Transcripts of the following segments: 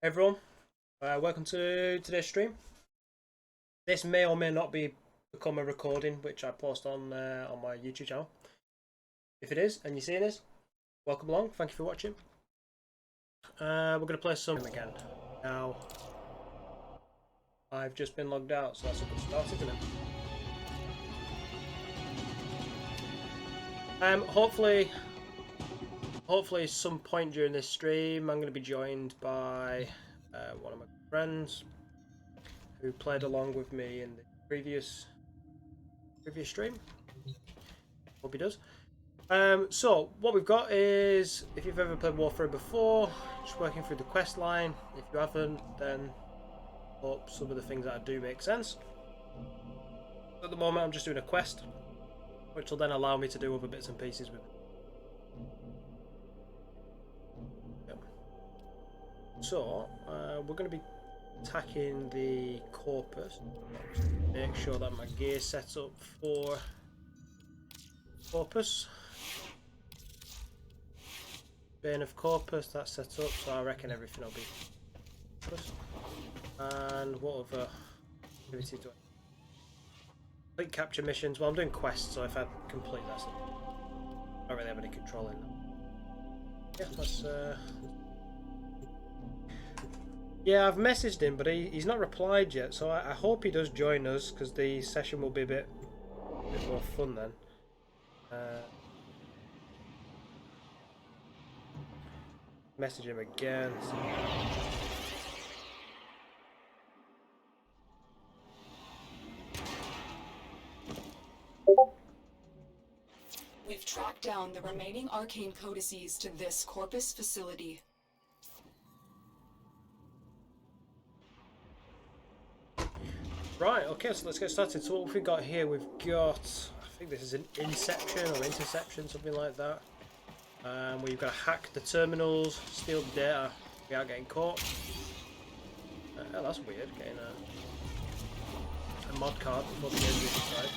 Hey everyone, welcome to today's stream. This may or may not become a recording which I post on my YouTube channel. If it is and you're seeing this, welcome along. Thank you for watching. We're going to play some again. Now, I've just been logged out, so that's a good start, isn't it? Hopefully, some point during this stream, I'm going to be joined by one of my friends who played along with me in the previous stream. Hope he does. So what we've got is, if you've ever played Warframe before, just working through the quest line. If you haven't, then hope some of the things that I do make sense. At the moment, I'm just doing a quest, which will then allow me to do other bits and pieces with it. Yep. So we're going to be attacking the Corpus. Make sure that my gear sets up for Corpus. Bane of Corpus, that's set up, so I reckon everything will be Corpus. And what other activity do I complete capture missions? Well, I'm doing quests, so if I complete that, I don't really have any control in that. Yeah, that's yeah, I've messaged him, but he's not replied yet, so I hope he does join us, because the session will be a bit more fun then. Message him again. We've tracked down the remaining arcane codices to this Corpus facility. Right, okay, so let's get started. So what we've got here, we've got, I think this is an inception or interception, something like that. Where you've got to hack the terminals, steal the data without getting caught. Oh, that's weird, getting a mod card before the game inside.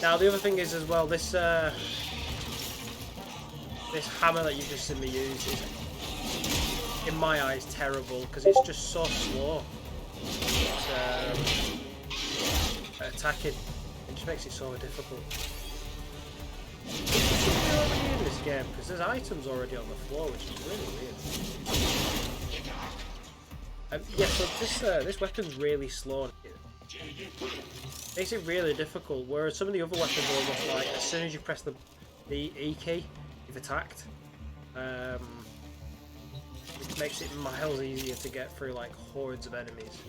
Now the other thing is as well, this hammer that you've just seen me use is, in my eyes, terrible because it's just so slow. It's, attacking, it just makes it so difficult. In this game because there's items already on the floor, which is really weird. Yeah, so this weapon's really slow. Makes it really difficult. Whereas some of the other weapons are almost like as soon as you press the E key, you've attacked. Which makes it miles easier to get through like hordes of enemies.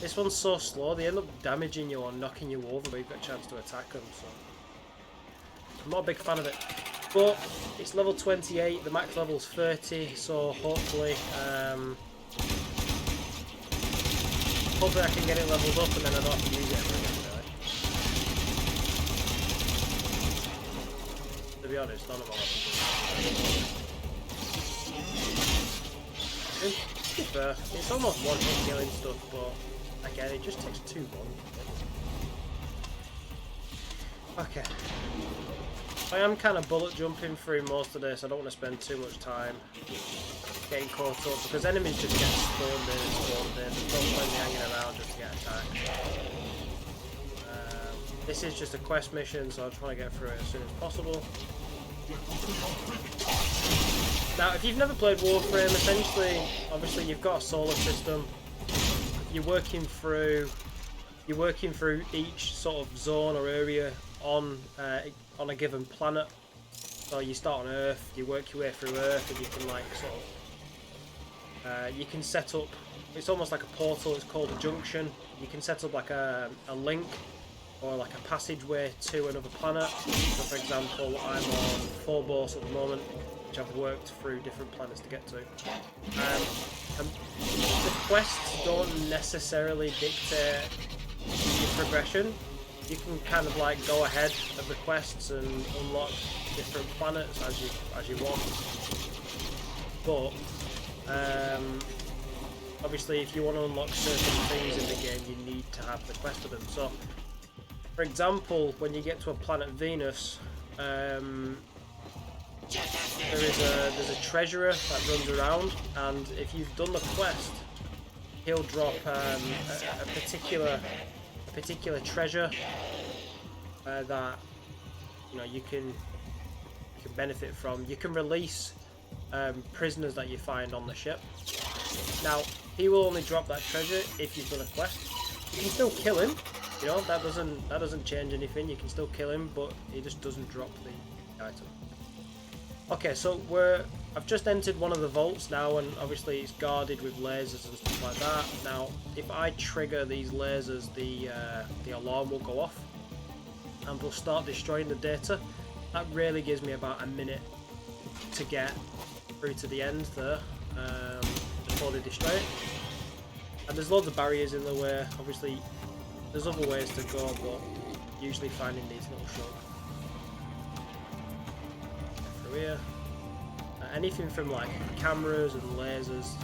This one's so slow; they end up damaging you or knocking you over, but you've got a chance to attack them. So I'm not a big fan of it. But it's level 28, the max level's 30, so hopefully I can get it leveled up and then I don't have to use it ever again, really. To be honest, none of my weapons. It's almost one-hit killing stuff, but again, it just takes too long. Okay. I am kind of bullet jumping through most of this. I don't want to spend too much time getting caught up because enemies just get spawned in and spawned in. Don't mind me hanging around just to get attacked. This is just a quest mission, so I just want to get through it as soon as possible. Now, if you've never played Warframe, essentially, obviously you've got a solar system. You're working through each sort of zone or area on a given planet. So you start on Earth, you work your way through Earth, and you can like sort of you can set up. It's almost like a portal. It's called a junction. You can set up like a link or like a passageway to another planet. So, for example, I'm on Phobos at the moment, which I've worked through different planets to get to. And the quests don't necessarily dictate your progression. You can kind of like go ahead of the quests and unlock different planets as you want. But obviously, if you want to unlock certain things in the game, you need to have the quest for them. So, for example, when you get to a planet Venus, there's a treasurer that runs around, and if you've done the quest, he'll drop a particular treasure that you can benefit from. You can release prisoners that you find on the ship. Now he will only drop that treasure if you've done a quest. You can still kill him. That doesn't change anything. You can still kill him, but he just doesn't drop the item. Okay, so I've just entered one of the vaults now, and obviously it's guarded with lasers and stuff like that. Now, if I trigger these lasers, the alarm will go off, and will start destroying the data. That really gives me about a minute to get through to the end there before they destroy it. And there's loads of barriers in the way. Obviously, there's other ways to go, but usually finding these little shops. Through here. Anything from like cameras and lasers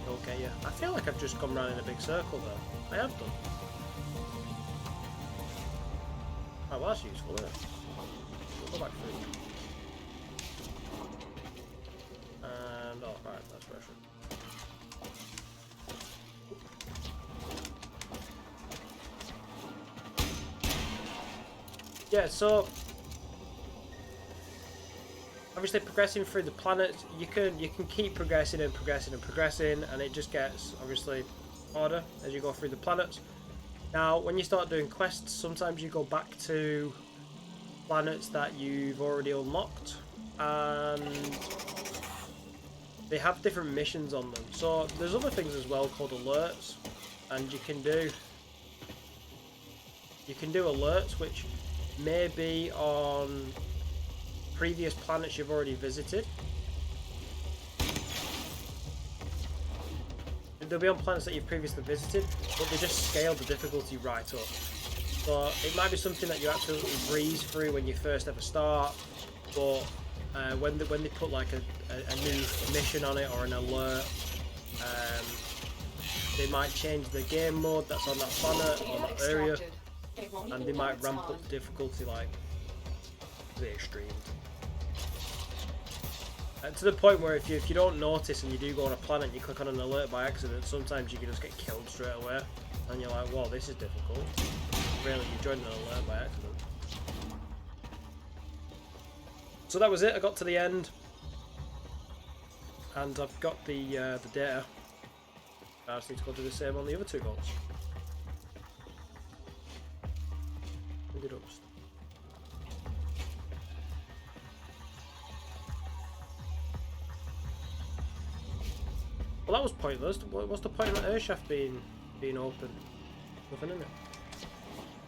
will get you. I feel like I've just gone round in a big circle there. I have done. Oh, well, that's useful, isn't it? We'll go back through. And oh, right, that's where I should. Yeah, so obviously progressing through the planets, you can keep progressing and progressing and progressing, and it just gets obviously harder as you go through the planets. Now, when you start doing quests, sometimes you go back to planets that you've already unlocked, and they have different missions on them. So there's other things as well called alerts, and you can do alerts which may be on previous planets you've already visited. They'll be on planets that you've previously visited, but they just scale the difficulty right up. So it might be something that you absolutely breeze through when you first ever start, but when they put like a new mission on it or an alert, they might change the game mode that's on that planet or that area, and they might ramp up the difficulty like the extreme. To the point where if you don't notice and you do go on a planet and you click on an alert by accident, sometimes you can just get killed straight away, and you're like, whoa, this is difficult. Really, you joined an alert by accident. So that was it. I got to the end, and I've got the data. I just need to go do the same on the other two vaults. Well, that was pointless. What's the point of that airshaft being open? Nothing in it.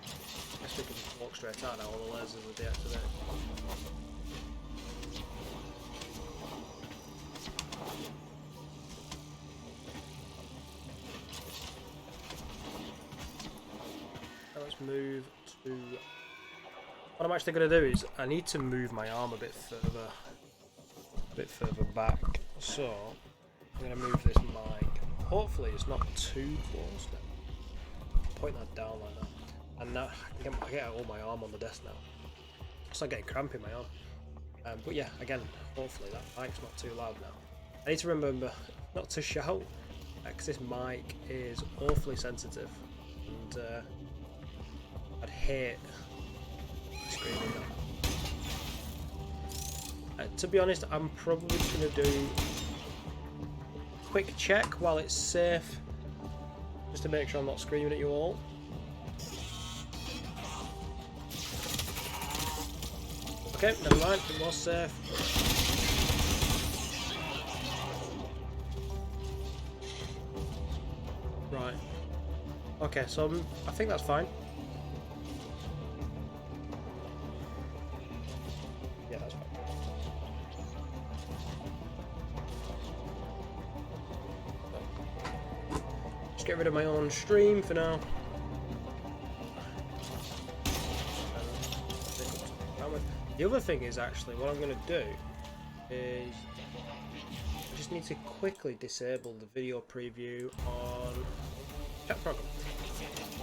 I guess we can just walk straight out now. All the lasers are deactivated. Now let's move to. What I'm actually going to do is I need to move my arm a bit further back. So I'm going to move this mic. Hopefully it's not too close now. Point that down like that. And now I get all my arm on the desk now. It's like getting cramp in my arm. But yeah, again, hopefully that mic's not too loud now. I need to remember not to shout, because this mic is awfully sensitive. And I'd hate screaming that. To be honest, I'm probably just going to do quick check while it's safe, just to make sure I'm not screaming at you all. Okay, never mind, it was safe. Right. Okay, so I think that's fine. Yeah, that's fine. Just get rid of my own stream for now. The other thing is actually what I'm going to do is I just need to quickly disable the video preview on chat program.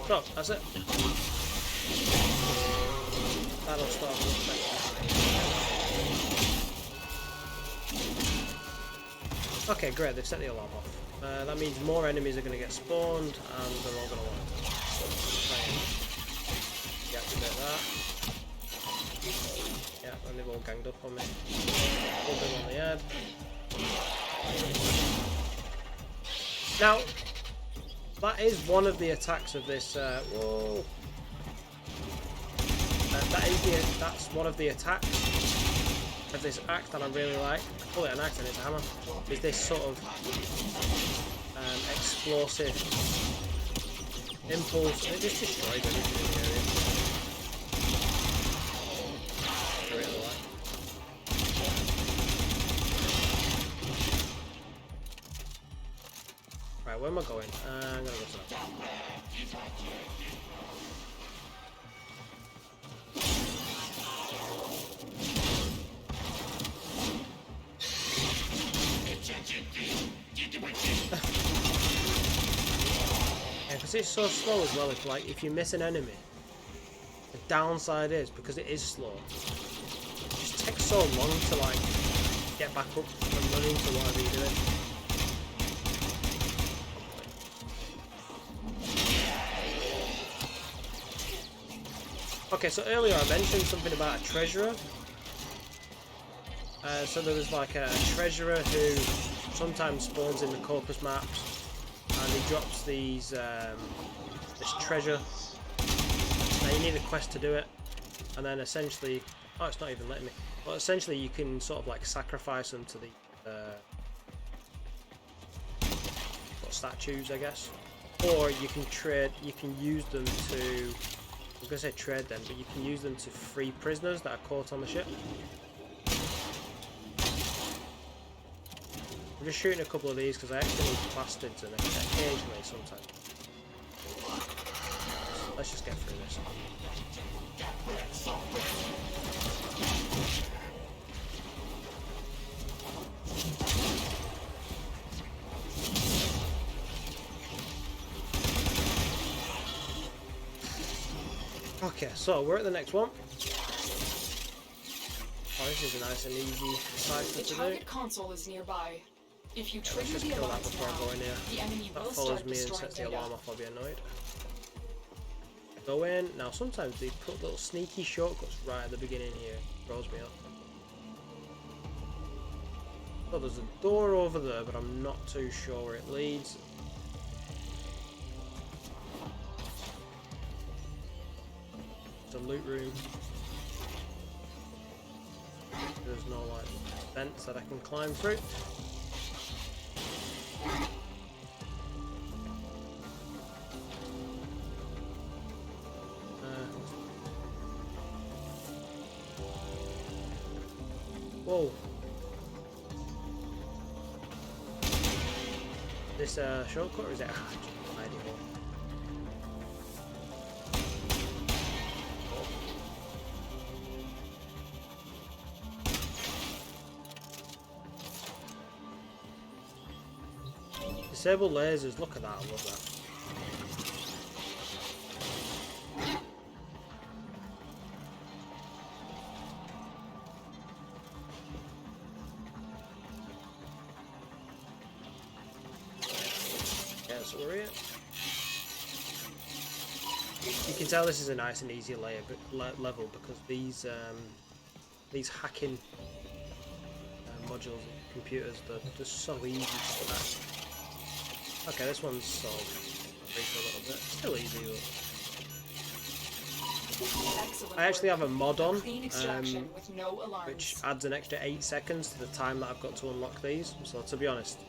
So that's it. That'll start. Okay, great, they've set the alarm off. That means more enemies are going to get spawned, and they're all going to want to try and deactivate that. Yeah, and they've all ganged up on me. Pulled them on the head. Now, that is one of the attacks of this. Whoa! That's one of the attacks of this axe that I really like. I call it an axe and it's a hammer. Is this sort of explosive impulse? It just destroys everything in the area. I really like. Right, where am I going? I'm gonna go to that. Because it's so slow as well. If you miss an enemy, the downside is because it is slow. It just takes so long to get back up and running to whatever you're doing. Okay, so earlier I mentioned something about a treasurer. So there was like a treasurer who sometimes spawns in the Corpus maps, and he drops these this treasure. Now you need a quest to do it, and then essentially, oh, it's not even letting me. Well, essentially you can sort of sacrifice them to the statues, I guess, or you can trade. You can use them to. I was gonna say trade them, but you can use them to free prisoners that are caught on the ship. I'm just shooting a couple of these because I actually need bastards and occasionally sometimes. Let's just get through this. Okay, so we're at the next one. Oh, this is a nice and easy cipher The to do. target console is nearby. If you Let's trigger just the kill that alarms before I now, go in here. the enemy That will follows start me and destroying sets the data. alarm off, I'll be annoyed. Go in. Now sometimes they put little sneaky shortcuts right at the beginning here. Throws me up. Oh, there's a door over there, but I'm not too sure where it leads. It's a loot room. There's no vents that I can climb through. Whoa. This shortcut, or is it? Hiding one. Disable lasers, look at that, I love that. Yeah, so we're here. You can tell this is a nice and easy level because these hacking modules and computers, they're just so easy to hack. Okay, this one's solved for a little bit. Still easy, but I actually have a mod on, which adds an extra 8 seconds to the time that I've got to unlock these. So to be honest,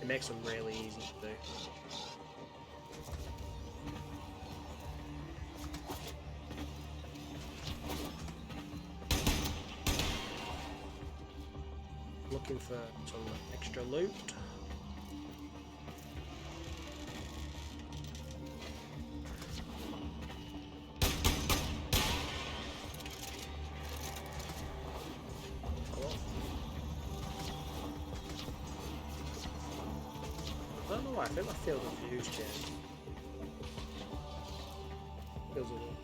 it makes them really easy to do. Looking for some extra loot. I don't know why, I think my field of view's changed. Feels a little.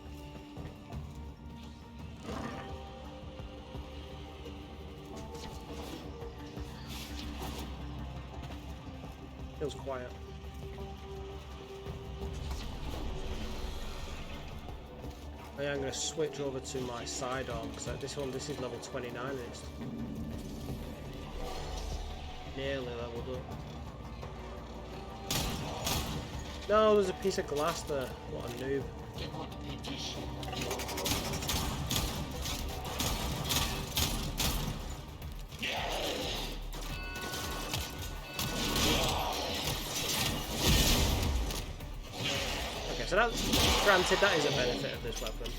Feels quiet. I'm going to switch over to my sidearm because this is level 29 and it's nearly leveled up. No, there's a piece of glass there. What a noob. Okay, so that's granted that is a benefit of this weapon.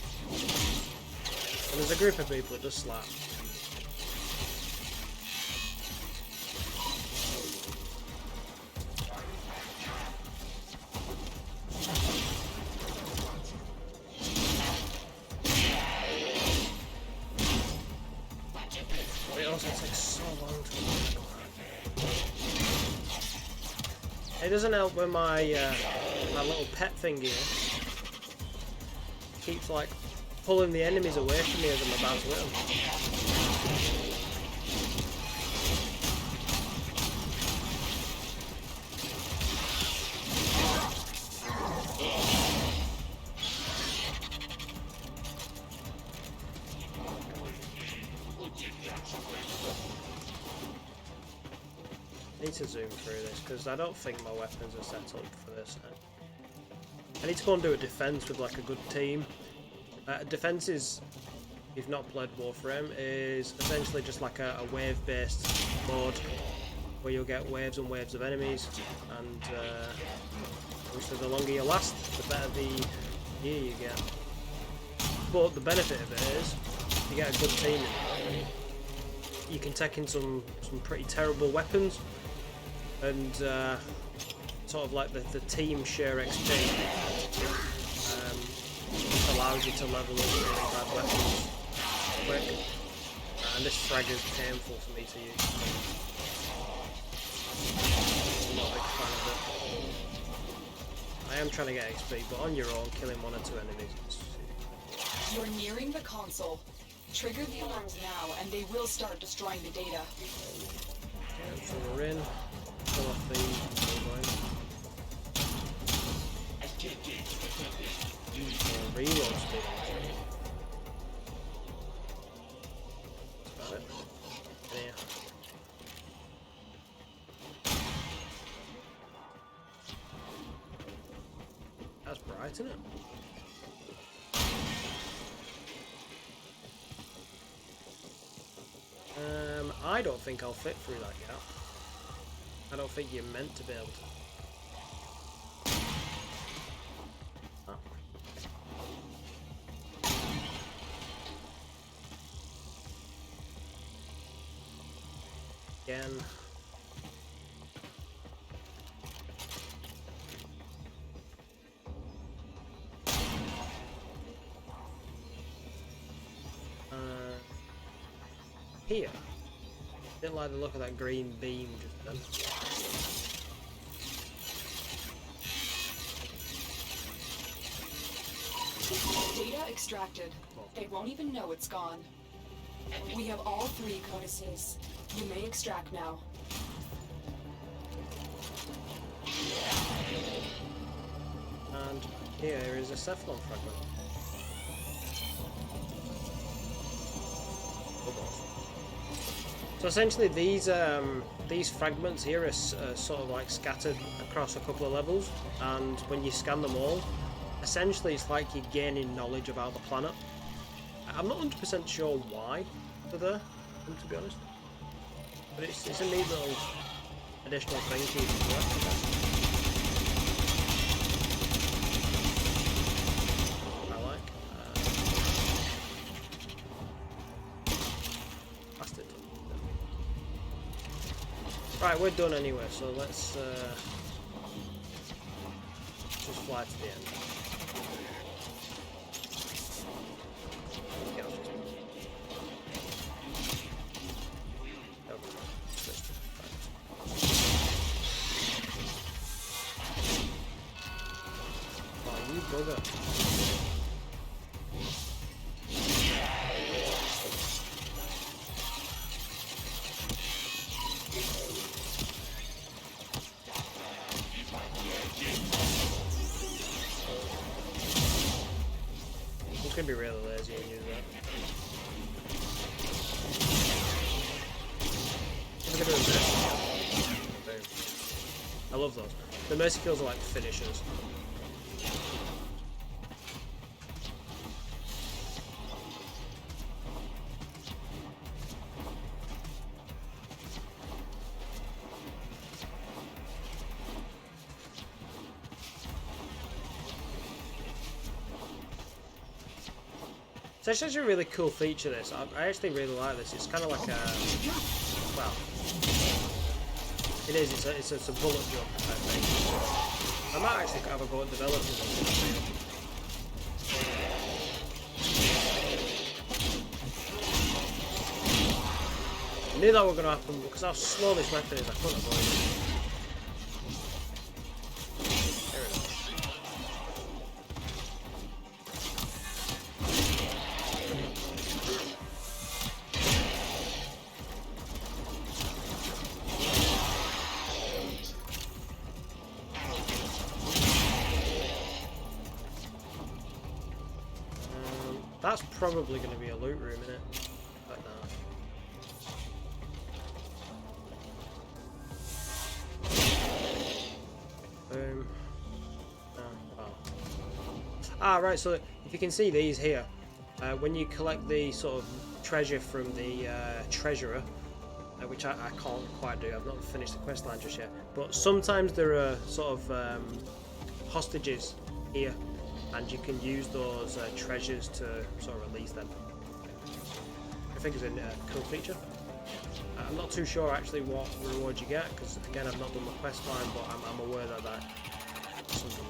And there's a group of people that just slap. It also takes so long to. It doesn't help when my my little pet thing here keeps like pulling the enemies away from me as I'm about to hit them. I need to zoom through this because I don't think my weapons are set up for this. I need to go and do a defense with like a good team. Defense is, if you've not played Warframe, is essentially just like a wave-based mode where you'll get waves and waves of enemies, and obviously the longer you last, the better the gear you get. But the benefit of it is, you get a good team in it. You can take in some pretty terrible weapons, and sort of like the team share XP. Allows you to level up really bad weapons quick, and this frag is painful for me to use. I'm not a big fan of it. I am trying to get XP, but on your own, killing 1 or 2 enemies. You're nearing the console. Trigger the alarms now, and they will start destroying the data. Okay, so we're in. Pull off reload speed. That's about it. Yeah. That's bright, isn't it? I don't think I'll fit through that gap. I don't think you're meant to be able to. Again. Here. Didn't like the look of that green beam just then. Data extracted. They won't even know it's gone. We have all 3 codices. You may extract now. And here is a Cephalon fragment. So essentially these fragments here are sort of like scattered across a couple of levels, and when you scan them all, essentially it's like you're gaining knowledge about the planet. I'm not 100% sure why they're there, to be honest. But it's a neat little additional thing to you to collect. I like. Bastard. Right, we're done anyway, so let's just fly to the end. Bugger. can be really lazy and use that. Look at those. Boom. I love those. The mercy kills are like finishers. It's actually a really cool feature, this. I actually really like this. It's kind of like a... well... it is, it's a bullet jump, I think. I might actually have a go at developing this. I knew that was going to happen, because how slow this weapon is, I couldn't avoid it. That's probably going to be a loot room, isn't it? But no. Boom. Wow. Ah, right, so if you can see these here, when you collect the sort of treasure from the treasurer, which I can't quite do, I've not finished the quest line just yet, but sometimes there are sort of hostages here, and you can use those treasures to sort of release them. I think it's a cool feature. I'm not too sure actually what reward you get, because again I've not done the quest line, but I'm aware that that's something.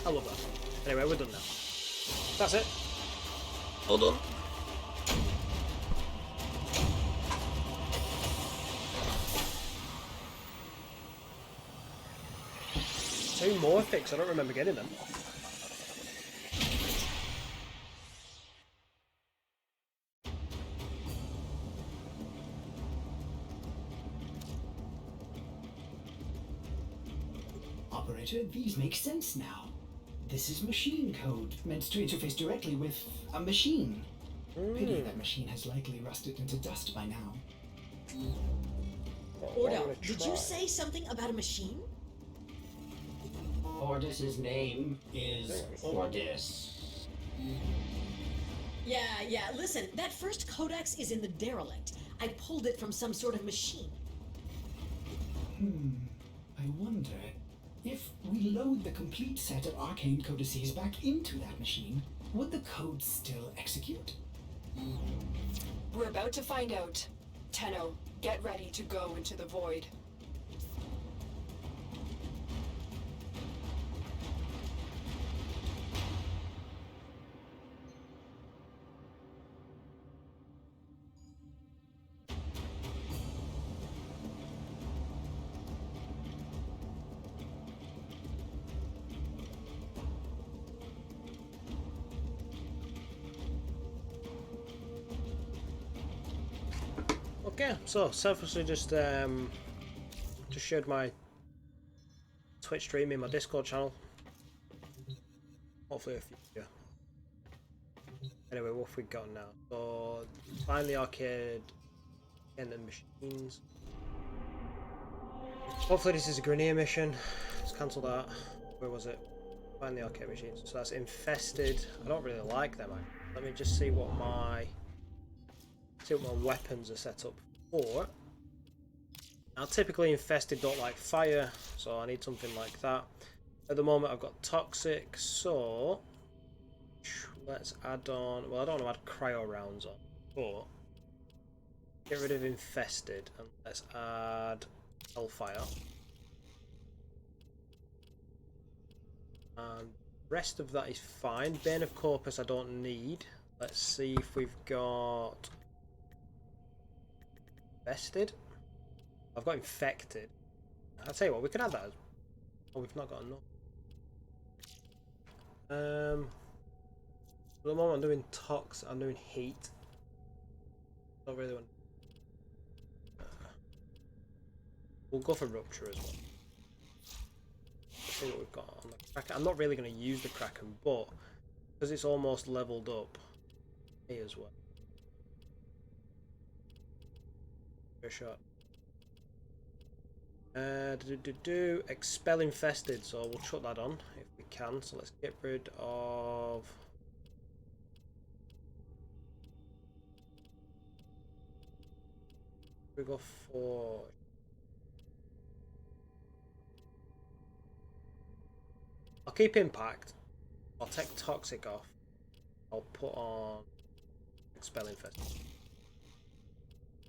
I love that. Anyway, we're done now. That's it. All done. Two Morphics, I don't remember getting them. Operator, these make sense now. This is machine code, meant to interface directly with a machine. Pity that machine has likely rusted into dust by now. Ordo, did you say something about a machine? Ordis's name is Ordis. Yeah, listen, that first codex is in the derelict. I pulled it from some sort of machine. I wonder, if we load the complete set of arcane codices back into that machine, would the code still execute? We're about to find out. Tenno, get ready to go into the void. Okay, so selfishly just shared my Twitch stream in my Discord channel. Hopefully a few. Yeah. Anyway, what have we got now? So find the arcade and the machines. Hopefully this is a Grenier mission. Let's cancel that. Where was it? Find the arcade machines. So that's infested. I don't really like them. Let me just see what my weapons are set up for. Now typically infested don't like fire, so I need something like that. At the moment I've got toxic, so let's add on, well I don't want to add cryo rounds on, but get rid of infested and let's add hellfire. And the rest of that is fine. Bane of Corpus I don't need. Let's see if we've got infested. I've got infected. I'll tell you what, we can add that. Oh, we've not got enough. At the moment I'm doing tox, I'm doing heat. Not really want. We'll go for rupture as well. Let's see what we've got on the Kraken. I'm not really going to use the Kraken, but because it's almost leveled up, me as well. Fair shot. Expel infested, so we'll chuck that on if we can. So let's get rid of. We go for. I'll keep impact. I'll take toxic off. I'll put on expel infested.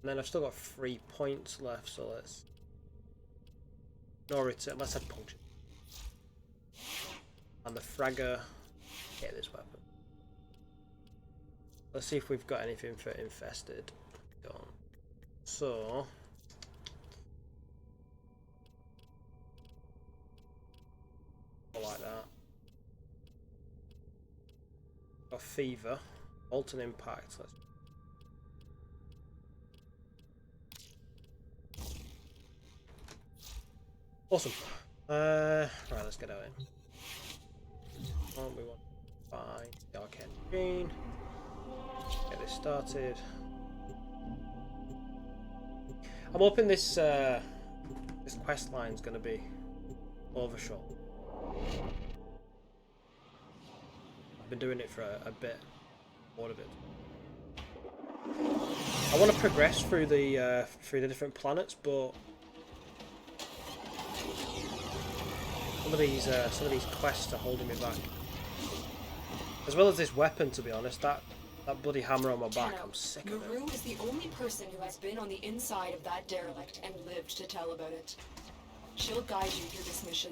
And then I've still got 3 points left, so let's. No return. Let's have puncture. And the fragger. Hit this weapon. Let's see if we've got anything for infested. Don't. So. Like that. Got fever. Molten impact. Let's. Awesome. Right, let's get out in. We want to find Dark Engine. Get this started. I'm hoping this this quest line is going to be overshot. I've been doing it for a bit, more of it. I want to progress through the different planets, but some of these quests are holding me back. As well as this weapon, to be honest, that bloody hammer on my back, I'm sick of it. Maru is the only person who has been on the inside of that derelict and lived to tell about it. She'll guide you through this mission.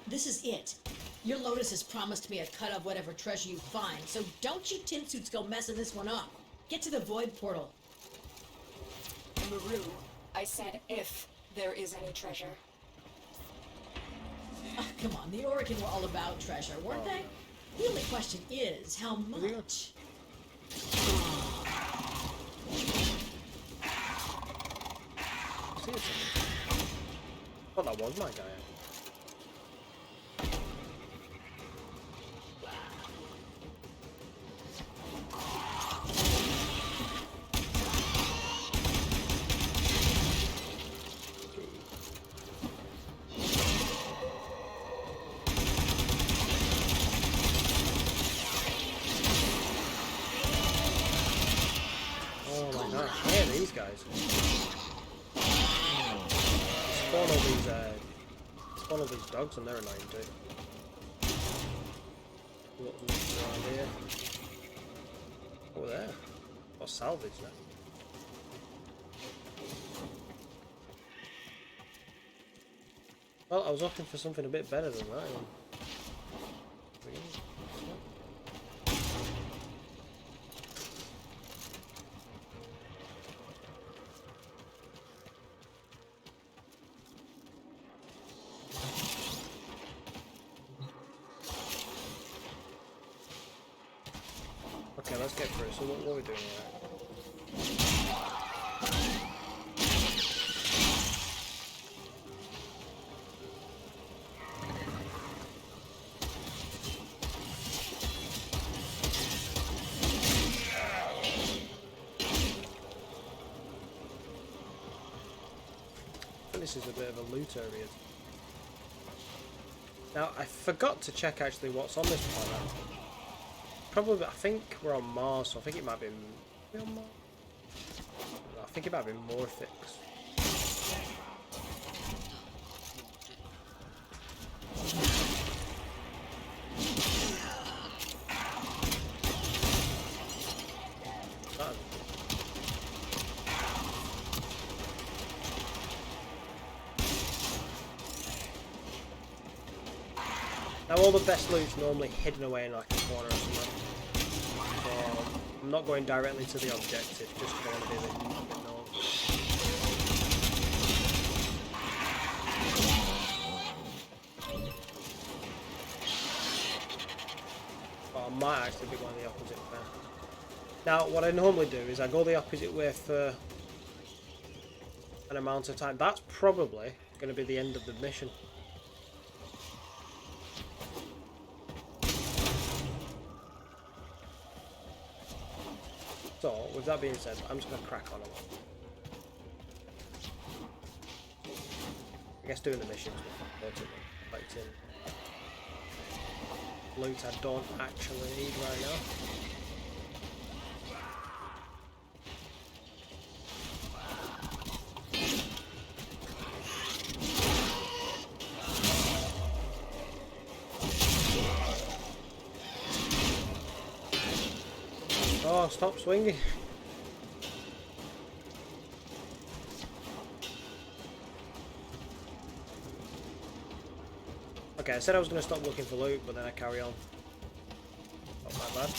This is it. Your Lotus has promised me a cut of whatever treasure you find, so don't you tin suits go messing this one up. Get to the void portal. Maru, I said if there is any treasure. Oh, come on, the Oregon were all about treasure, weren't they? The only question is, how much? Oh, that was my guy. Guys. Spawn all these dogs and they're annoying too. Look around here. Over there. Or salvage now. Well, I was hoping for something a bit better than that. Okay, let's get through. So what are we doing here? I think this is a bit of a loot area. Now, I forgot to check actually what's on this planet. Probably, I think we're on Mars, so I think it might be. On Mars? I think it might be Morphix. Now, all the best loot's normally hidden away in like a corner or something. I'm not going directly to the objective, just going to do the known. might actually be going the opposite way. Now, what I normally do is I go the opposite way for an amount of time. That's probably going to be the end of the mission. So, with that being said, I'm just going to crack on a lot. I guess doing the missions will collecting loot I don't actually need right now. Oh, stop swinging. Okay, I said I was going to stop looking for loot, but then I carry on. Not my bad.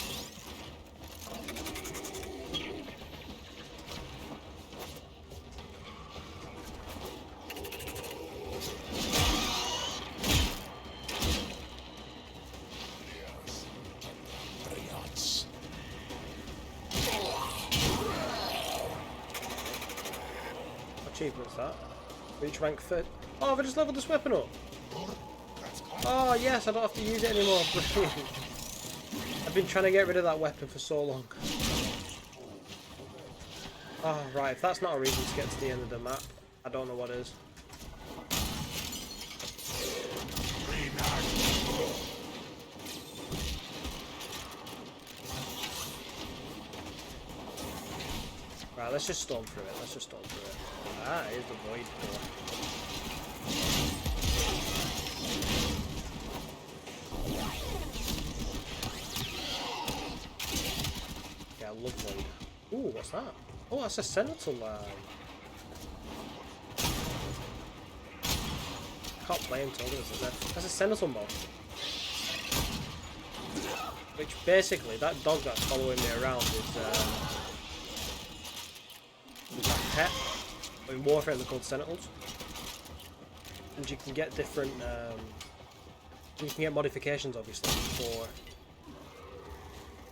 What achievement's that? Reach rank 30. Oh, have I just leveled this weapon up? Oh yes, I don't have to use it anymore. Brilliant. I've been trying to get rid of that weapon for so long. Oh right, if that's not a reason to get to the end of the map, I don't know what is. Right, let's just storm through it. Let's just storm through it. Ah, here's the void door. I love void. Ooh, what's that? Oh, that's a senator line. Can't play until this, is it? That's a senator mob. Which basically, that dog that's following me around is my pet. In Warframe they're called sentinels. And you can get different, you can get modifications obviously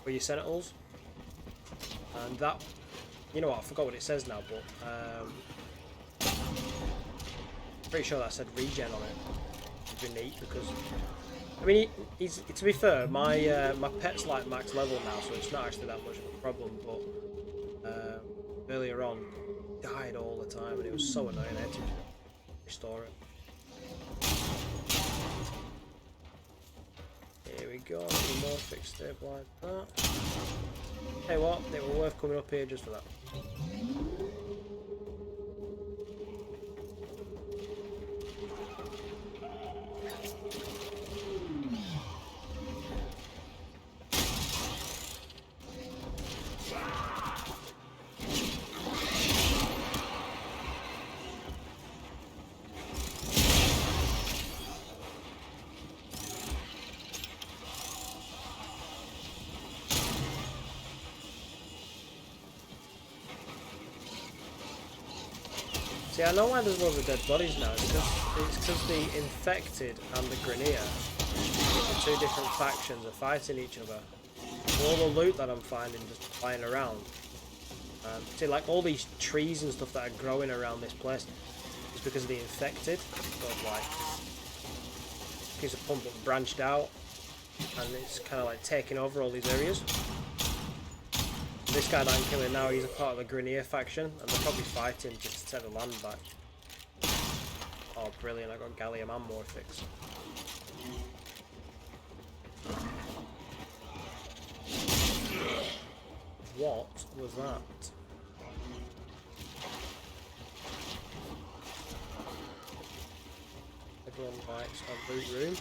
for your sentinels. And that, you know what, I forgot what it says now, but pretty sure that said regen on it. Which would be neat because, I mean, he's to be fair, my my pet's like max level now, so it's not actually that much of a problem. But earlier on, he died all the time, and it was so annoying. I had to restore it. Here we go, more fixed step like that. Hey what, they were worth coming up here just for that. See, I know why there's loads of dead bodies now. It's because the infected and the Grineer, the two different factions, are fighting each other. All the loot that I'm finding just flying around. See, like all these trees and stuff that are growing around this place is because of the infected. So like, a piece of pump that branched out, and it's kind of like taking over all these areas. This guy that I'm killing now, he's a part of the Grineer faction, and they're probably fighting just to take the land back. Oh, brilliant, I got gallium and morphix. What was that? Everyone likes a loot room.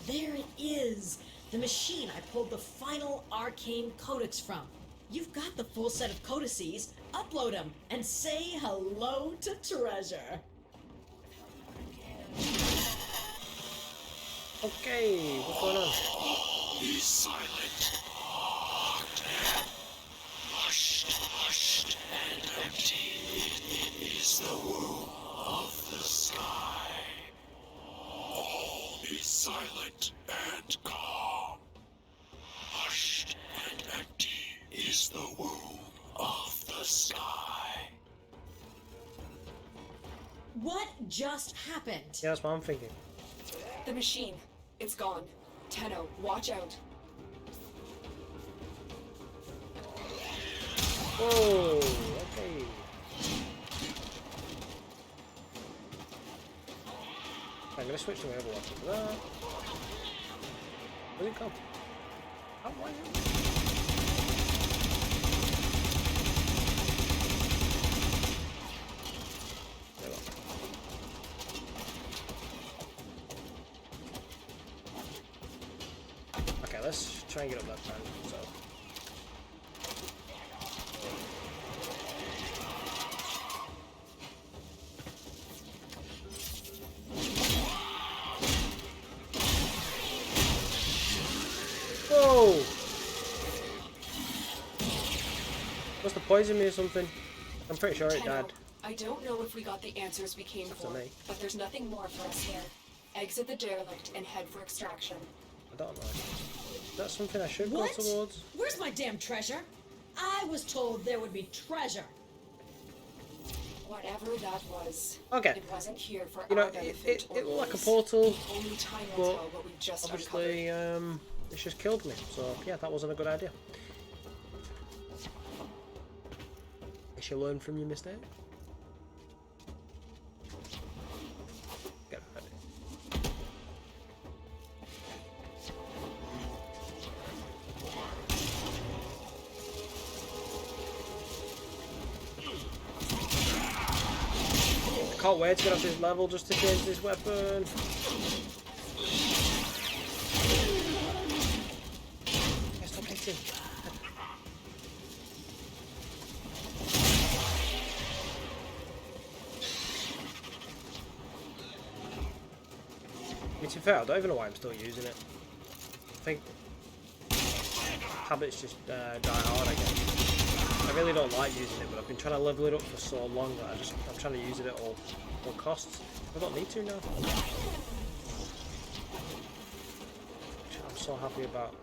There it is! The machine I pulled the final arcane codex from. You've got the full set of codices. Upload them and say hello to Treasure. Okay, what's going on? Be silent. Hushed and empty. the womb of the sky. What just happened? Yeah, that's what I'm thinking. The machine. It's gone. Tenno, watch out. Whoa, okay. I'm gonna switch to my other weapon for that. Where'd it go? Oh, why is it? There we go. Okay, let's try and get up that time. So. Whoa! Must have poisoned me or something. I'm pretty sure it Tenno, died. I don't know if we got the answers we came for, me. but there's nothing more for us here. Exit the derelict and head for extraction. I don't know. That's something I should What? go towards. Where's my damn treasure? I was told there would be treasure. Whatever that was, Okay. it wasn't here for You know, our benefit it or looked like a yours. portal, Only time will but tell what we've just obviously uncovered. it's just killed me. So yeah, that wasn't a good idea. Guess you learn from your mistake. Get ready. I can't wait to get off this level just to change this weapon. Yeah, stop hitting. I mean, to be fair, I don't even know why I'm still using it. I think habits just die hard, I guess. I really don't like using it, but I've been trying to level it up for so long that I'm trying to use it at all costs. I don't need to now. I'm so happy about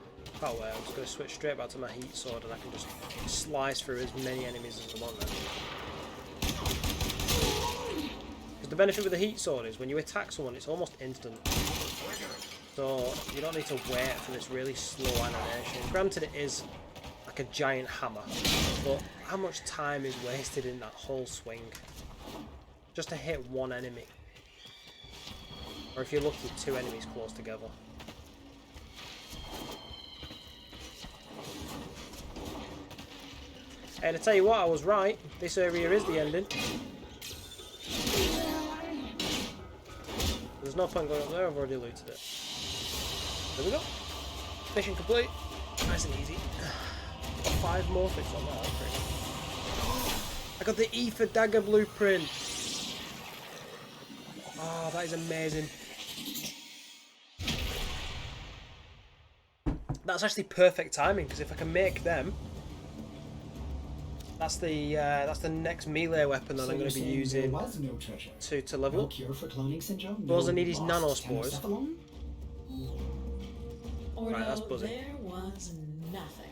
that way. I'm just going to switch straight back to my heat sword and I can just slice through as many enemies as I want now. Because the benefit with the heat sword is when you attack someone, it's almost instant. So you don't need to wait for this really slow animation. Granted, it is like a giant hammer, but how much time is wasted in that whole swing just to hit one enemy, or if you're lucky, two enemies close together. And I tell you what, I was right. This area is the ending. There's no point going up there. I've already looted it. There we go. Mission complete. Nice and easy. Got 5 more fits on that. I got the Ether Dagger blueprint. Oh, that is amazing. That's actually perfect timing because if I can make them, that's the next melee weapon that I'm going to be using There was no treasure. to level No up. cure for cloning syndrome. All I no need is lost nanospores. Tennocephalon? Or Right, that's no, buzzing. there was nothing.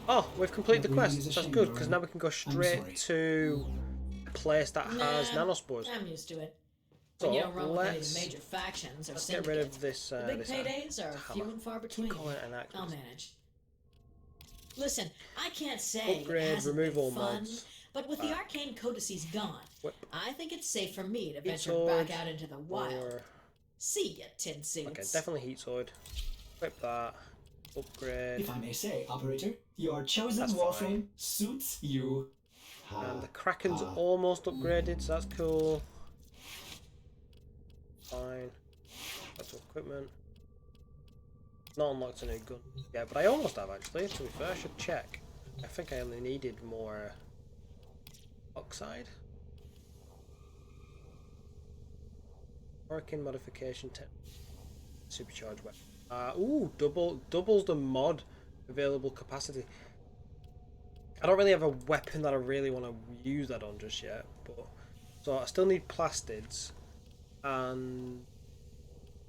Oh, we've completed the That really quest. is a That's shame, good because Lauren. now we can go I'm straight sorry. to a place that has Nah, nanospores. I'm used to it. So When you don't run with any of let's the major factions or get rid syndicates, of this. the big this paydays are few hammer. and far Keep between. calling it an axe. I'll manage. Listen, I can't say Upgrade, it hasn't remove been all fun, mods. but with the arcane codices gone, Whip. I think it's safe for me to Heat venture sword, back out into the wild. or See ya, tin suits. okay, definitely heat sword. Equip that. Upgrade. If I may say, operator, your chosen That's Warframe fine. suits you. And the Kraken's Ah. almost upgraded, so that's cool. Fine. That's equipment. Not unlocked a new gun. Yeah, but I almost have actually. To be fair, I should check. I think I only needed more oxide. Working modification 10. Supercharged weapon. Ooh, doubles the mod available capacity. I don't really have a weapon that I really want to use that on just yet, but so I still need plastids, and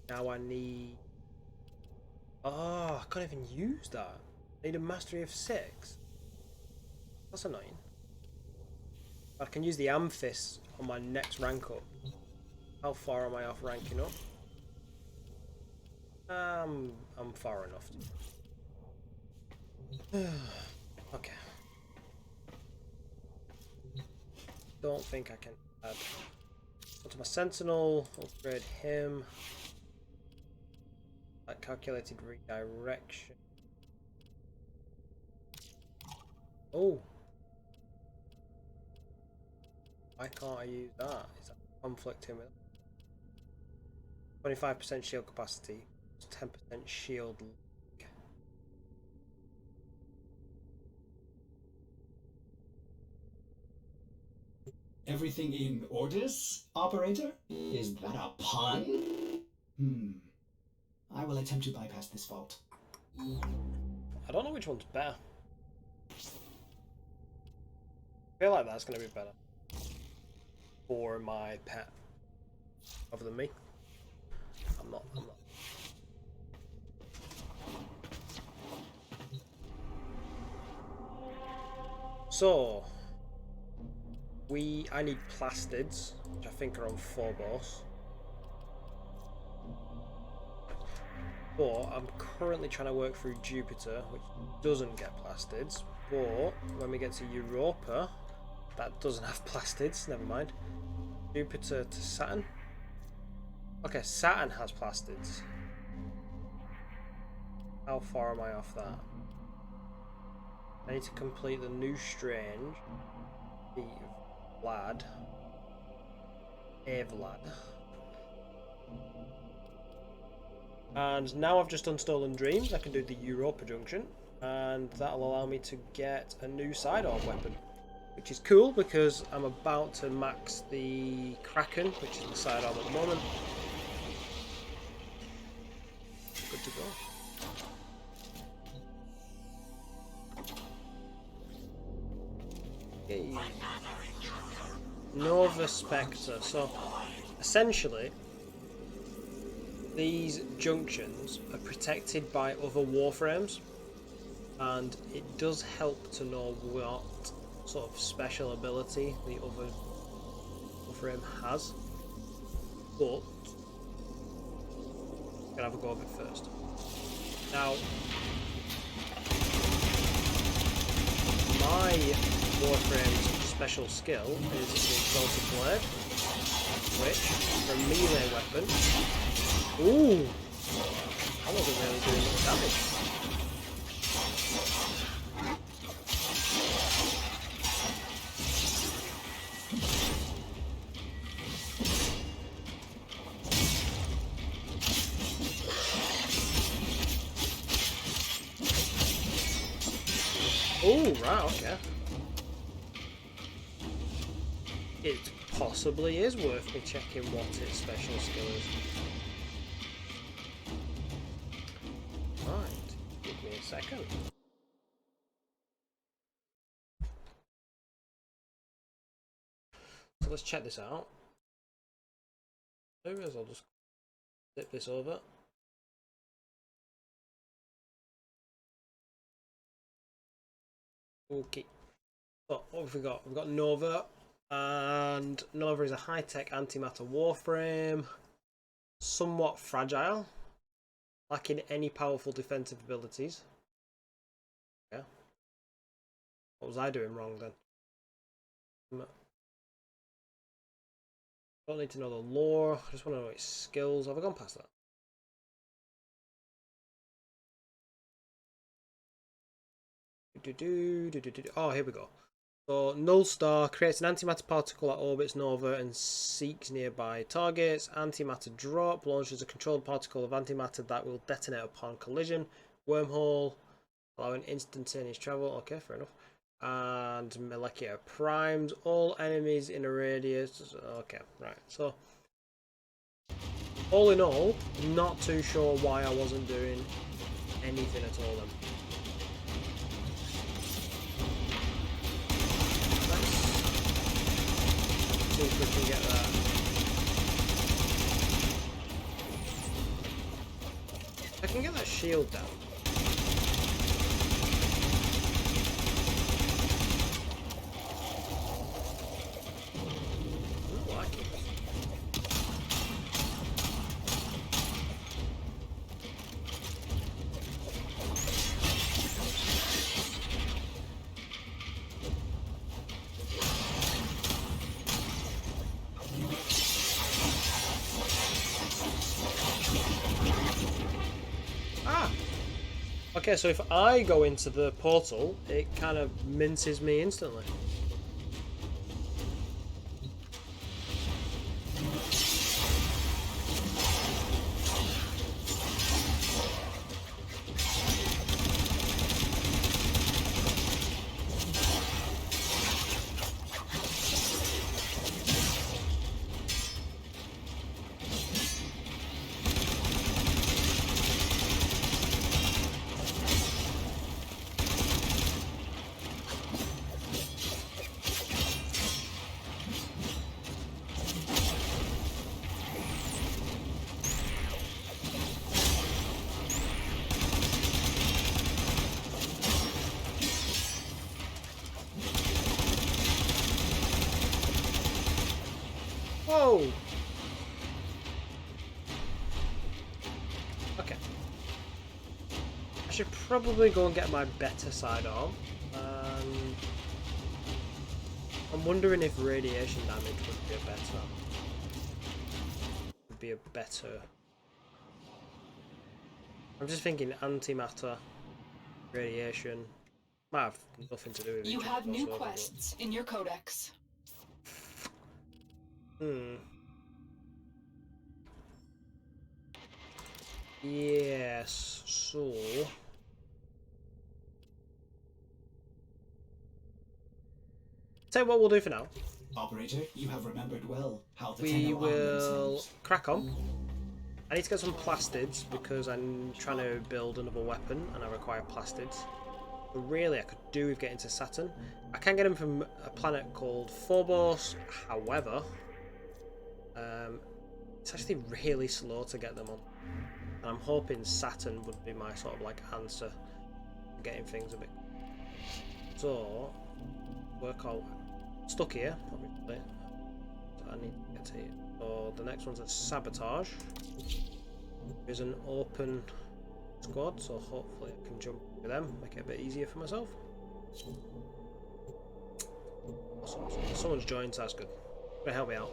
now I need. Oh, I can't even use that. I need a mastery of 6. That's annoying. I can use the Amphis on my next rank up. How far am I off ranking up? I'm far enough. Okay. Don't think I can add. Go to my Sentinel, upgrade him. That calculated redirection. Oh. Why can't I use that? Is that conflicting with 25% shield capacity, 10% shield. Everything in orders, operator? Is that a pun? I will attempt to bypass this fault. I don't know which one's better. I feel like that's going to be better for my pet other than me. I'm not. So I need plastids, which I think are on Phobos. But I'm currently trying to work through Jupiter, which doesn't get plastids. But when we get to Europa, that doesn't have plastids. Never mind. Jupiter to Saturn. Okay, Saturn has plastids. How far am I off that? I need to complete the new Strange. The Vlad. Vlad. And now I've just done Stolen Dreams, I can do the Europa Junction, and that'll allow me to get a new sidearm weapon, which is cool because I'm about to max the Kraken, which is the sidearm at the moment. Good to go. Okay. Nova Spectre. So essentially these junctions are protected by other Warframes, and it does help to know what sort of special ability the other Warframe has, but I'm gonna have a go of it first. Now, my Warframe's special skill is the Exalted Blade, which, for a melee weapon, ooh, I wasn't really doing much damage. Oh, right, okay. It possibly is worth me checking what its special skill is. Right, give me a second. So let's check this out. There is, I'll just flip this over. Okay. So what have we got? We've got Nova, and Nova is a high-tech antimatter warframe, somewhat fragile, lacking any powerful defensive abilities. Yeah. What was I doing wrong then? Don't need to know the lore. I just want to know its skills. Have I gone past that? Oh, here we go. So, Null Star creates an antimatter particle that orbits Nova and seeks nearby targets. Antimatter Drop launches a controlled particle of antimatter that will detonate upon collision. Wormhole, allowing instantaneous travel. Okay, fair enough. And Molecular Primes all enemies in a radius. Okay, right. So, all in all, not too sure why I wasn't doing anything at all then. See if we can get that. I can get that shield down. Okay, so if I go into the portal, it kind of minces me instantly. Whoa! Okay. I should probably go and get my better side on. I'm wondering if radiation damage would be a better. I'm just thinking antimatter, radiation might have nothing to do with You each have other new whatsoever, quests in your codex. but... Yes, so... Tell you what we'll do for now. Operator, you have remembered well how the We Tenno arm will themselves. crack on. I need to get some plastids because I'm trying to build another weapon and I require plastids. But really, I could do with getting to Saturn. I can get them from a planet called Phobos, however, it's actually really slow to get them on. And I'm hoping Saturn would be my sort of like answer to getting things a bit. So, work out. Stuck here, obviously. So I need to get to here. So the next one's a sabotage. There's an open squad, so hopefully I can jump with them, make it a bit easier for myself. Awesome. So someone's joined, so that's good. Gonna help me out.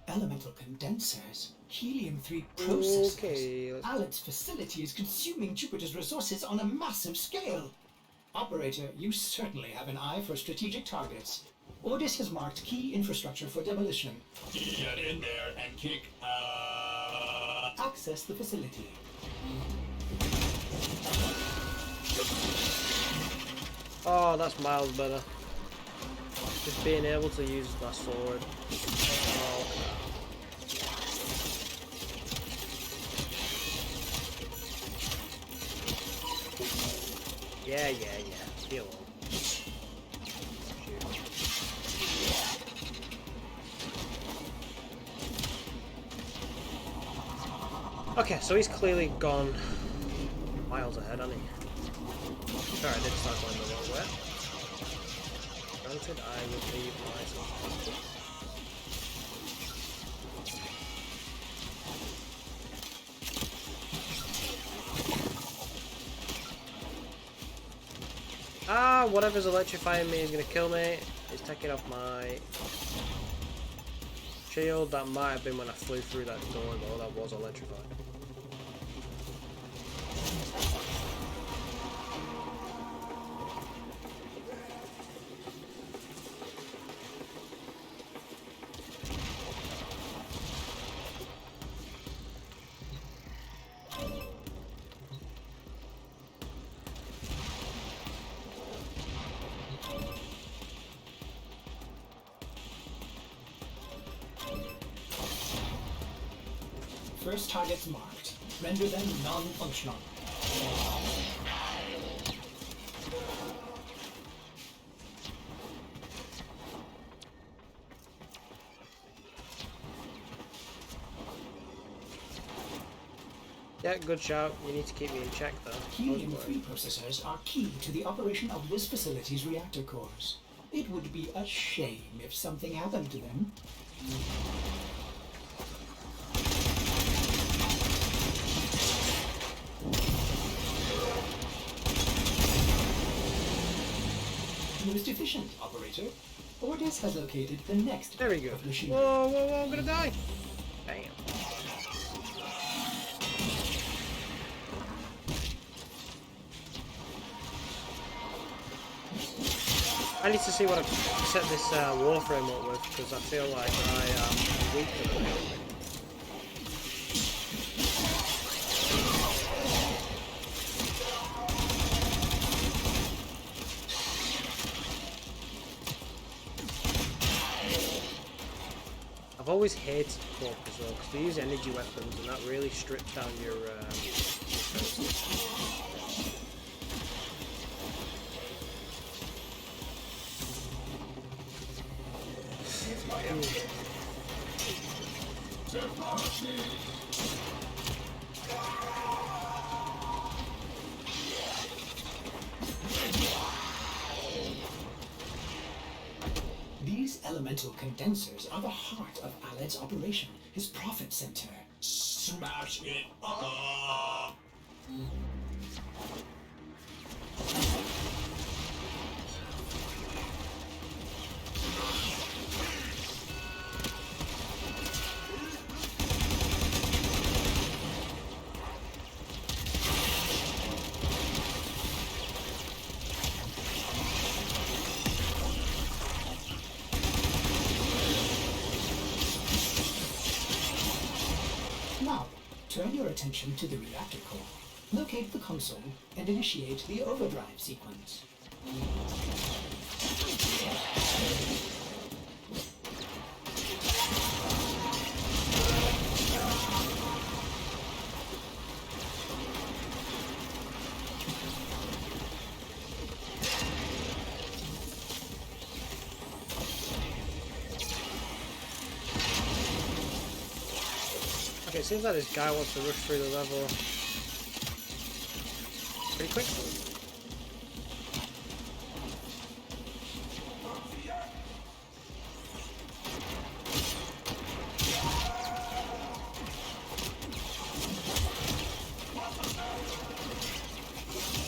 Elemental condensers, helium-3 processors. Okay. Alan's facility is consuming Jupiter's resources on a massive scale. Operator, you certainly have an eye for strategic targets. Ordis has marked key infrastructure for demolition. Get in there and kick Access the facility. Oh, that's miles better. Just being able to use my sword. Oh, yeah. Deal on. Okay, so he's clearly gone miles ahead, hasn't he? Sorry, I did start going the wrong way. Granted, I would leave myself. Ah, whatever's electrifying me is going to kill me. It's taking off my shield. That might have been when I flew through that door, though. That was electrified. First targets marked. Render them non-functional. Yeah, good shout. You need to keep me in check though. Helium-3 processors are key to the operation of this facility's reactor cores. It would be a shame if something happened to them. Most efficient, operator. Ordis has located the next There we go. machine. Whoa, whoa, whoa, I'm gonna die. Damn. I need to see what I set this Warframe up with, because I feel like I am weak at the moment. I've always hated Corp as well, because they use energy weapons and that really strips down your defenses. These elemental condensers are the heart of Aled's operation, his profit center. Smash it up. Now, turn your attention to the reactor core. Locate the console and initiate the overdrive sequence. Okay, it seems like this guy wants to rush through the level pretty quick.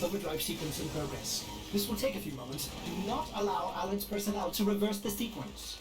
Overdrive sequence in progress. This will take a few moments. Do not allow Aled's personnel to reverse the sequence.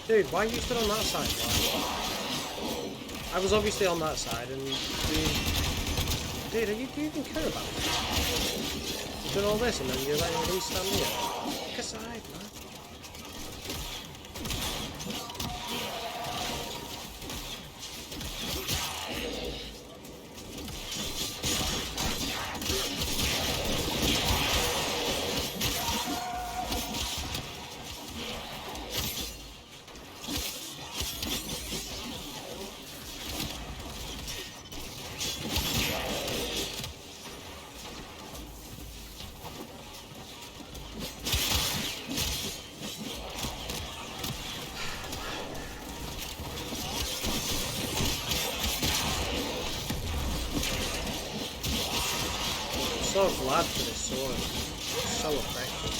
Dude, why are you still on that side? Why? I was obviously on that side and dude, do you even care about it? You've done all this and then you're letting him stand here. Pick a side, man. So glad for this sword. It's so effective.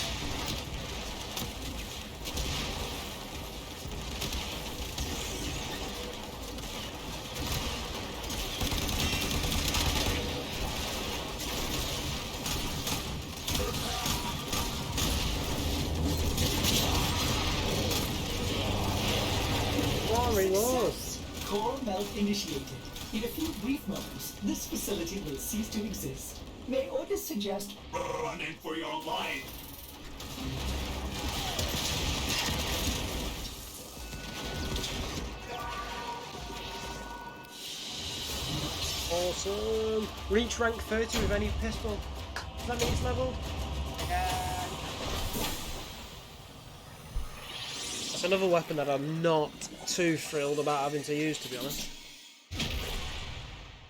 Core melt initiated. In a few brief moments, this facility will cease to exist. May Ordis suggest Running for your life. Awesome. Reach rank 30 with any pistol. Does that mean it's leveled? It's another weapon that I'm not too thrilled about having to use, to be honest.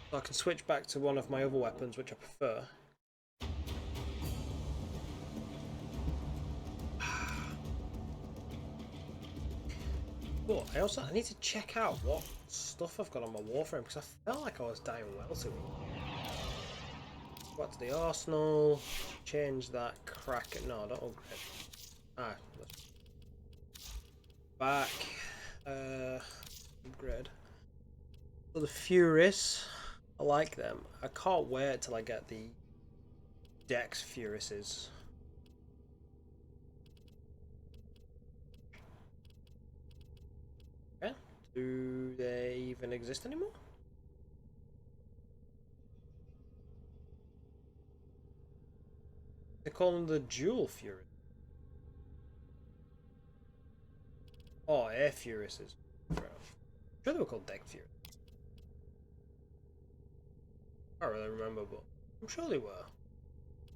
So I can switch back to one of my other weapons, which I prefer. But I need to check out what stuff I've got on my Warframe, because I felt like I was dying well to it. Go back to the arsenal, change that crack. No, don't upgrade. Ah, back. Upgrade. So the Furies, I like them. I can't wait till I get the Dex Furises. Okay. Do they even exist anymore? They call them the Dual Furies. Oh, Air Furises. I'm sure they were called Dex Furies. I don't really remember, but I'm sure they were.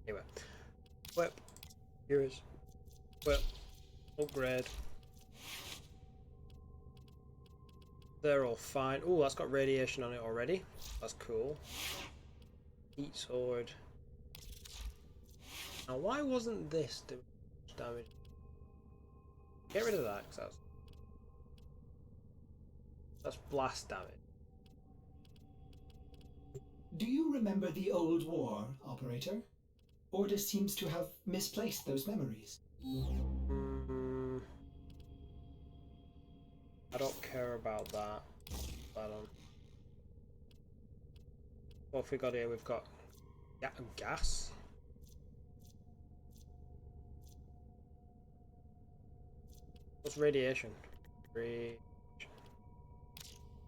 Anyway. Whip. Furies. Whip. Upgrade. They're all fine. Oh, that's got radiation on it already. That's cool. Heat sword. Now, why wasn't this doing damage? Get rid of that, because that's blast damage. Do you remember the old war, Operator? Ordis seems to have misplaced those memories. I don't care about that. What have we got here? We've got gas. What's radiation?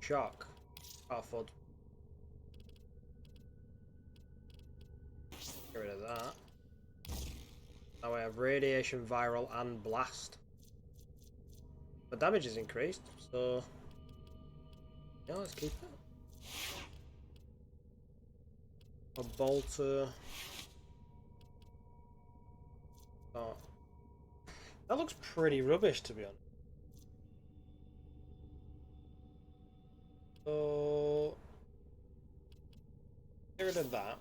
Shock. Can't afford. Get rid of that. Now I have radiation, viral, and blast. The damage is increased, so yeah, let's keep it. A bolter. Oh. That looks pretty rubbish, to be honest. So get rid of that.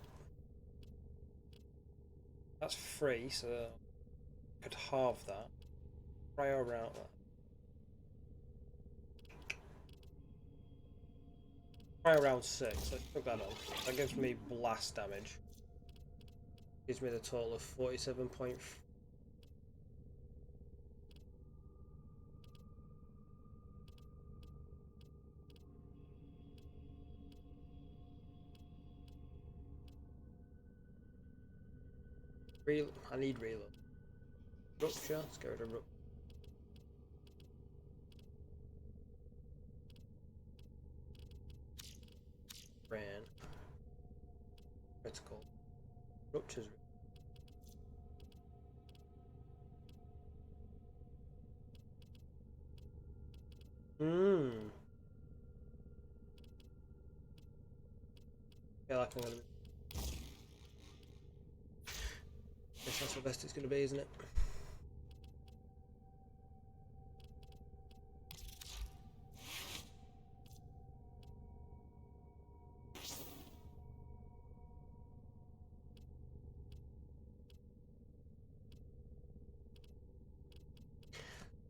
That's free, so I could halve that. Try around that. Try around 6. Let's put that on. That gives me blast damage. Gives me the total of 47.4. I need reload. Rupture, let's get rid of rupture. Ran. Critical. Rupture's. Feel like I'm gonna be. Guess that's the best it's gonna be, isn't it?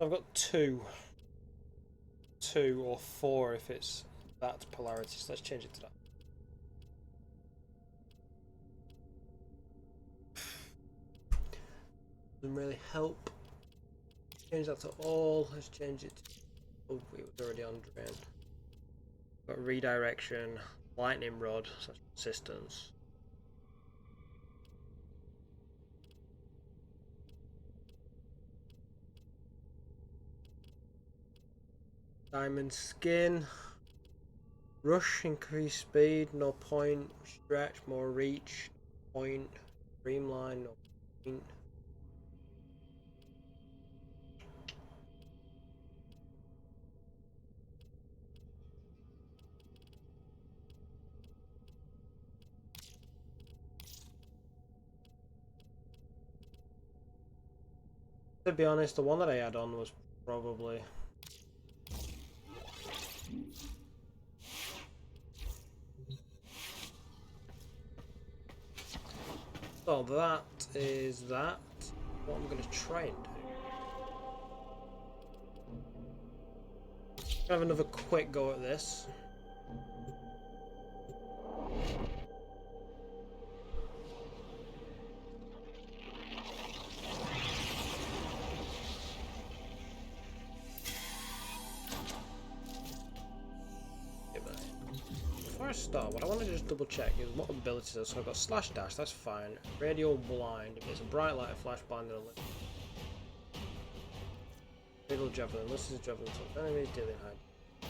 I've got two or four if it's that polarity, so let's change it to that. Doesn't really help. Change that to all. Let's change it to, oh, it was already on drain. Got redirection, lightning rod, so that's resistance. Diamond skin. Rush, increase speed, no point. Stretch, more reach, point. Streamline, no point. To be honest, the one that I had on was Probably. So that is that. What I'm going to try and do. Have another quick go at this. Before I start, what I want to just double check is what abilities are. So I've got slash dash, that's fine. Radial blind, it's a bright light, a flash blind, and a lit. Radial javelin, this is a javelin to enemies dealing high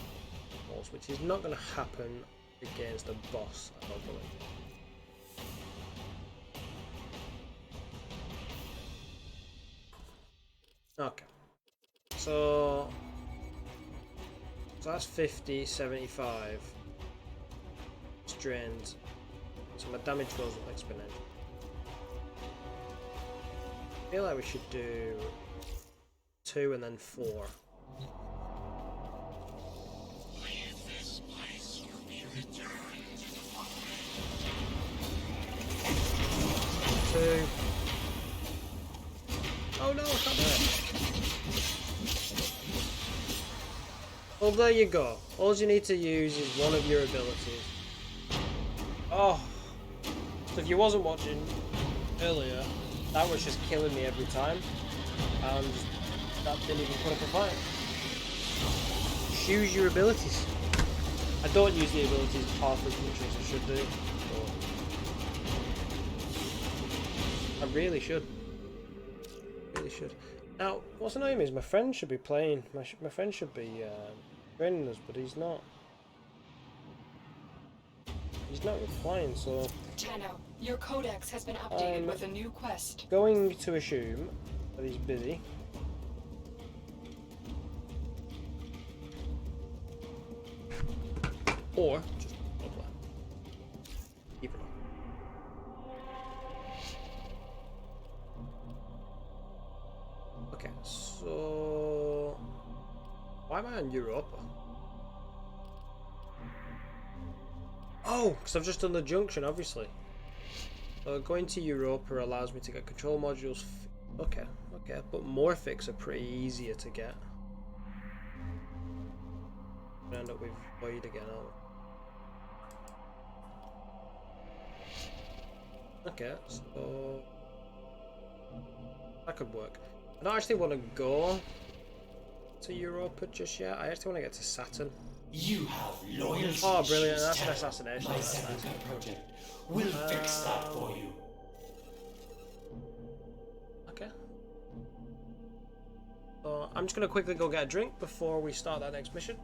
balls, which is not going to happen against a boss, I don't believe. Okay. So that's 50, 75. Drained, so my damage goes up exponentially. I feel like we should do 2 and then 4. Two. Oh no, I can't do it. Well, there you go. All you need to use is one of your abilities. Oh, so if you wasn't watching earlier, that was just killing me every time, and that didn't even put up a fight. Choose your abilities. I don't use the abilities half as much as I should do, but I really should. Really should. Now, what's annoying me is my friend should be playing. My friend should be training us, but he's not. He's not replying, so... Tenno, your codex has been updated with a new quest. Going to assume that he's busy. Or just apply. Keep it on. Okay, so... Why am I on Europa? Oh, because I've just done the junction, obviously. So going to Europa allows me to get control modules. Okay, okay, but Morphics are pretty easier to get. We end up with Void again, aren't we? Okay, so that could work. I don't actually want to go to Europa just yet. I actually want to get to Saturn. You have loyalty. Oh, brilliant! That's an Tenno. assassination. My That's nice. Seventh project will fix that for you. Okay. So I'm just gonna quickly go get a drink before we start that next mission.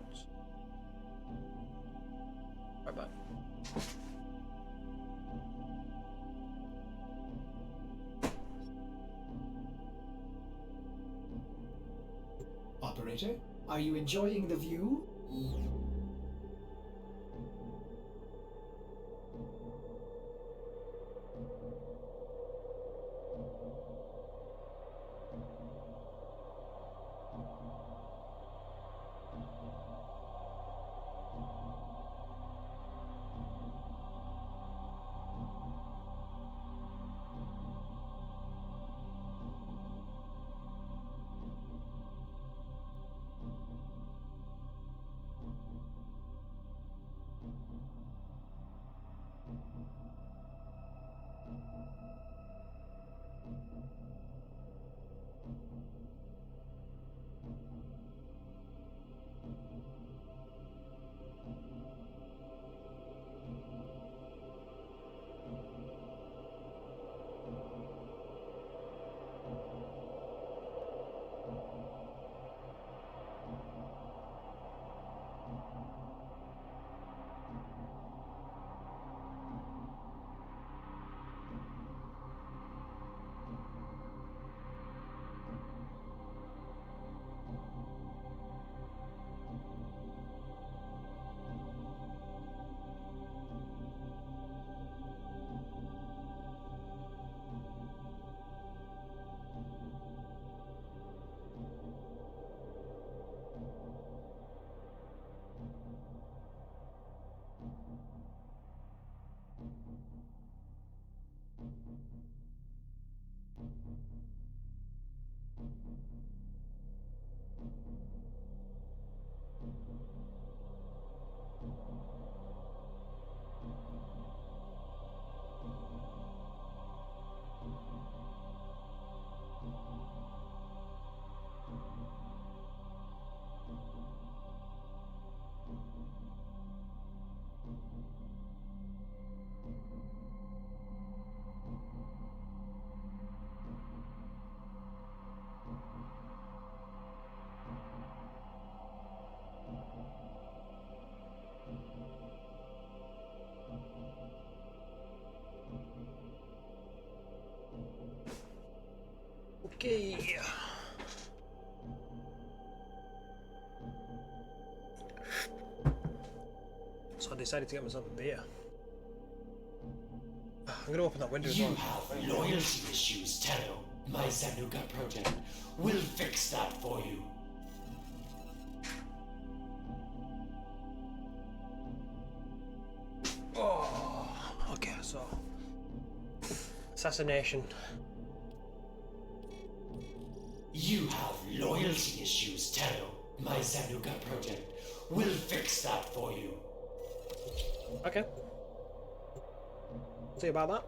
Bye bye. Operator, are you enjoying the view? Okay. So I decided to get myself a beer. I'm gonna open that window as You well. have loyalty issues, Taro. My Zanuka project will fix that for you. Oh, okay, so assassination. You have loyalty issues, Taro. My Zanuka project will fix that for you. Okay. See about that.